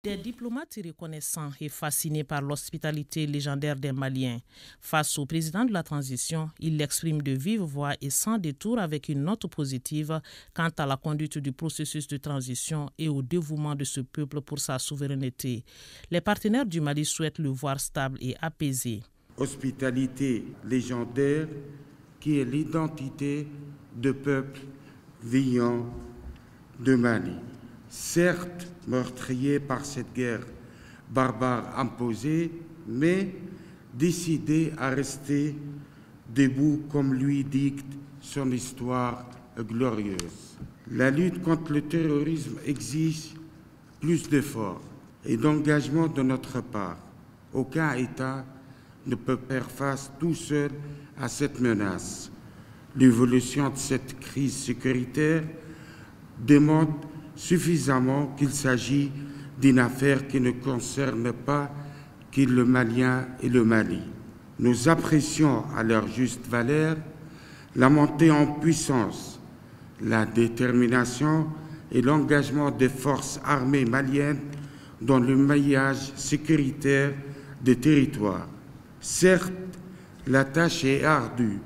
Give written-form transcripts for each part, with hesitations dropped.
Des diplomates reconnaissants et fascinés par l'hospitalité légendaire des Maliens. Face au président de la transition, il l'exprime de vive voix et sans détour avec une note positive quant à la conduite du processus de transition et au dévouement de ce peuple pour sa souveraineté. Les partenaires du Mali souhaitent le voir stable et apaisé. Hospitalité légendaire qui est l'identité de peuple vivant de Mali. Certes meurtrier par cette guerre barbare imposée, mais décidé à rester debout comme lui dicte son histoire glorieuse. La lutte contre le terrorisme exige plus d'efforts et d'engagement de notre part. Aucun État ne peut faire face tout seul à cette menace. L'évolution de cette crise sécuritaire démontre suffisamment qu'il s'agit d'une affaire qui ne concerne pas que le Malien et le Mali. Nous apprécions à leur juste valeur la montée en puissance, la détermination et l'engagement des forces armées maliennes dans le maillage sécuritaire des territoires. Certes, la tâche est ardue,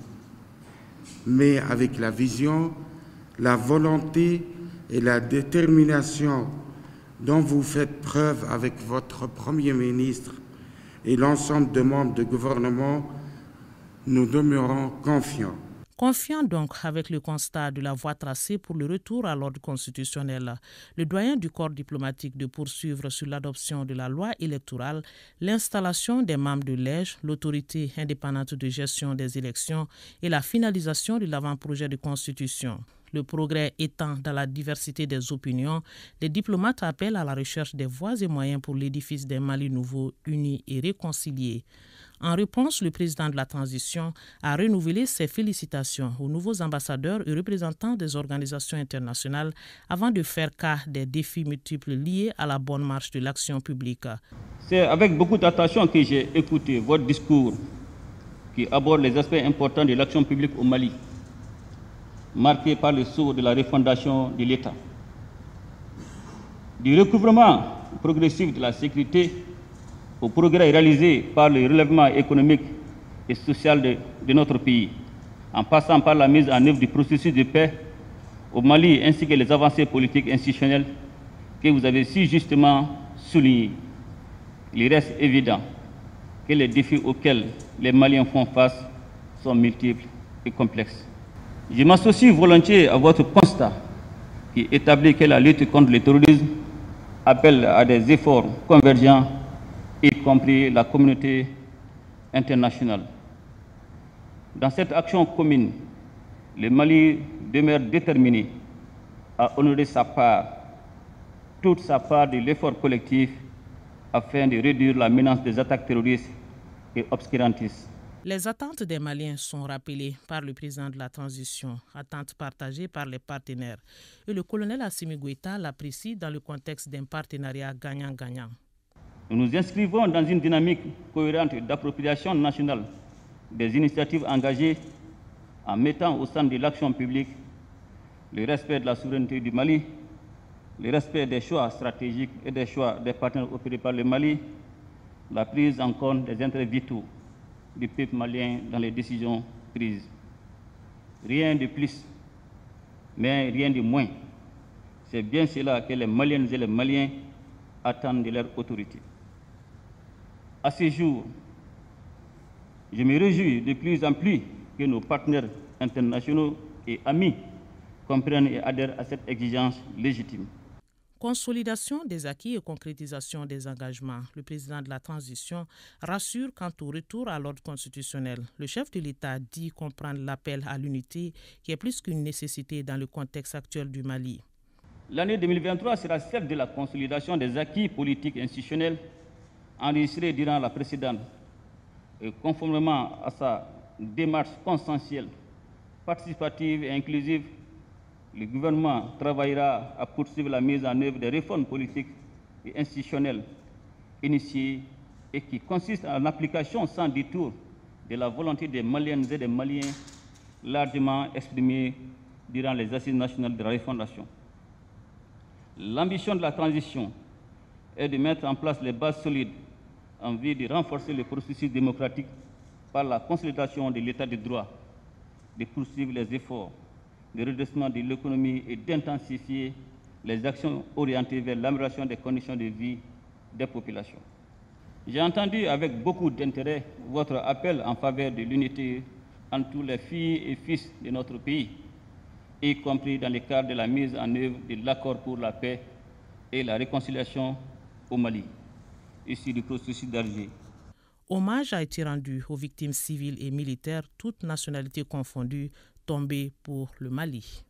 mais avec la vision, la volonté et la détermination dont vous faites preuve avec votre Premier ministre et l'ensemble des membres du gouvernement, nous demeurons confiants. Confiant donc avec le constat de la voie tracée pour le retour à l'ordre constitutionnel, le doyen du corps diplomatique de poursuivre sur l'adoption de la loi électorale, l'installation des membres de l'EJ, l'autorité indépendante de gestion des élections et la finalisation de l'avant-projet de constitution. Le progrès étant dans la diversité des opinions, les diplomates appellent à la recherche des voies et moyens pour l'édifice d'un Mali nouveau, uni et réconcilié. En réponse, le président de la transition a renouvelé ses félicitations aux nouveaux ambassadeurs et représentants des organisations internationales avant de faire cas des défis multiples liés à la bonne marche de l'action publique. C'est avec beaucoup d'attention que j'ai écouté votre discours qui aborde les aspects importants de l'action publique au Mali, marqué par le saut de la refondation de l'État, du recouvrement progressif de la sécurité au progrès réalisé par le relèvement économique et social de notre pays, en passant par la mise en œuvre du processus de paix au Mali ainsi que les avancées politiques institutionnelles que vous avez si justement soulignées. Il reste évident que les défis auxquels les Maliens font face sont multiples et complexes. Je m'associe volontiers à votre constat qui établit que la lutte contre le terrorisme appelle à des efforts convergents, y compris la communauté internationale. Dans cette action commune, le Mali demeure déterminé à honorer sa part, toute sa part de l'effort collectif afin de réduire la menace des attaques terroristes et obscurantistes. Les attentes des Maliens sont rappelées par le président de la transition, attentes partagées par les partenaires. Et le colonel Assimi Goïta l'apprécie dans le contexte d'un partenariat gagnant-gagnant. Nous nous inscrivons dans une dynamique cohérente d'appropriation nationale des initiatives engagées en mettant au centre de l'action publique le respect de la souveraineté du Mali, le respect des choix stratégiques et des choix des partenaires opérés par le Mali, la prise en compte des intérêts vitaux du peuple malien dans les décisions prises. Rien de plus, mais rien de moins. C'est bien cela que les Maliennes et les Maliens attendent de leur autorité. À ce jour, je me réjouis de plus en plus que nos partenaires internationaux et amis comprennent et adhèrent à cette exigence légitime. Consolidation des acquis et concrétisation des engagements. Le président de la transition rassure quant au retour à l'ordre constitutionnel. Le chef de l'État dit comprendre l'appel à l'unité qui est plus qu'une nécessité dans le contexte actuel du Mali. L'année 2023 sera celle de la consolidation des acquis politiques et institutionnels enregistrés durant la précédente. Et conformément à sa démarche consensuelle, participative et inclusive, le gouvernement travaillera à poursuivre la mise en œuvre des réformes politiques et institutionnelles initiées et qui consistent en l'application sans détour de la volonté des Maliennes et des Maliens largement exprimée durant les assises nationales de la refondation. L'ambition de la transition est de mettre en place les bases solides en vue de renforcer le processus démocratique par la consolidation de l'état de droit, de poursuivre les efforts de redressement de l'économie et d'intensifier les actions orientées vers l'amélioration des conditions de vie des populations. J'ai entendu avec beaucoup d'intérêt votre appel en faveur de l'unité entre tous les filles et fils de notre pays, y compris dans le cadre de la mise en œuvre de l'accord pour la paix et la réconciliation au Mali, issu du processus d'Alger. Hommage a été rendu aux victimes civiles et militaires, toutes nationalités confondues, tombées pour le Mali.